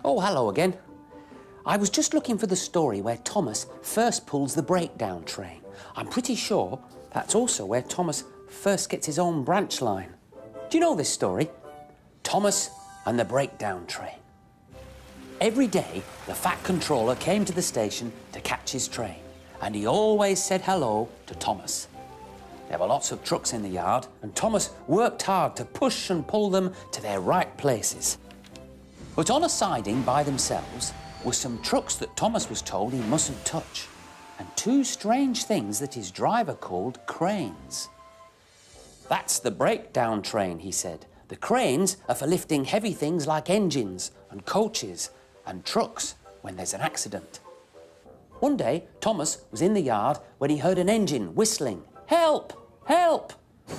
Oh, hello again. I was just looking for the story where Thomas first pulls the breakdown train. I'm pretty sure that's also where Thomas first gets his own branch line. Do you know this story? Thomas and the breakdown train. Every day, the Fat Controller came to the station to catch his train, and he always said hello to Thomas. There were lots of trucks in the yard, and Thomas worked hard to push and pull them to their right places. But on a siding by themselves were some trucks that Thomas was told he mustn't touch, and two strange things that his driver called cranes. That's the breakdown train, he said. The cranes are for lifting heavy things like engines and coaches and trucks when there's an accident. One day, Thomas was in the yard when he heard an engine whistling, "Help! Help!"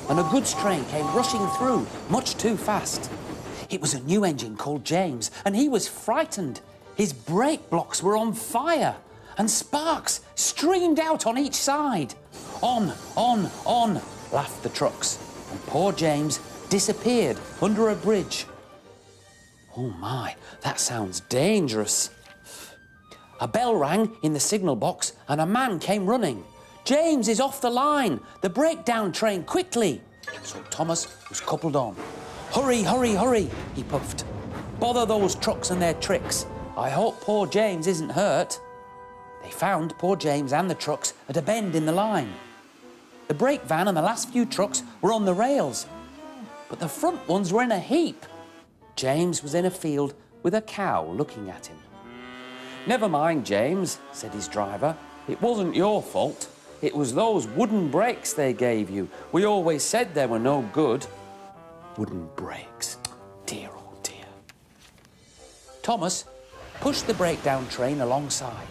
And a goods train came rushing through, much too fast. It was a new engine called James, and he was frightened. His brake blocks were on fire, and sparks streamed out on each side. On, laughed the trucks, and poor James disappeared under a bridge. Oh my, that sounds dangerous. A bell rang in the signal box, and a man came running. "James is off the line! The breakdown train, quickly!" So Thomas was coupled on. "Hurry, hurry, hurry," he puffed. "Bother those trucks and their tricks. I hope poor James isn't hurt." They found poor James and the trucks at a bend in the line. The brake van and the last few trucks were on the rails, but the front ones were in a heap. James was in a field with a cow looking at him. "Never mind, James," said his driver. "It wasn't your fault. It was those wooden brakes they gave you. We always said they were no good." Wooden brakes. Dear, oh dear. Thomas pushed the breakdown train alongside.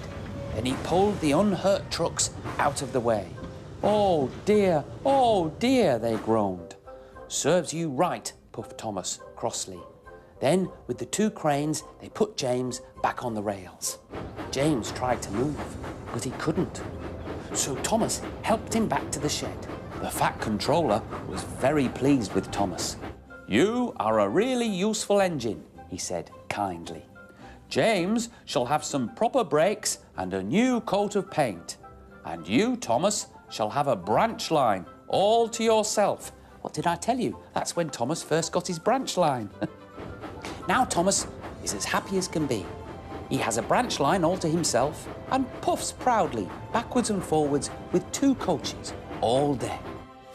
Then he pulled the unhurt trucks out of the way. "Oh dear, they groaned. "Serves you right," puffed Thomas crossly. Then, with the two cranes, they put James back on the rails. James tried to move, but he couldn't. So Thomas helped him back to the shed. The Fat Controller was very pleased with Thomas. "You are a really useful engine," he said kindly. "James shall have some proper brakes and a new coat of paint. And you, Thomas, shall have a branch line all to yourself." What did I tell you? That's when Thomas first got his branch line. Now Thomas is as happy as can be. He has a branch line all to himself and puffs proudly backwards and forwards with two coaches all day.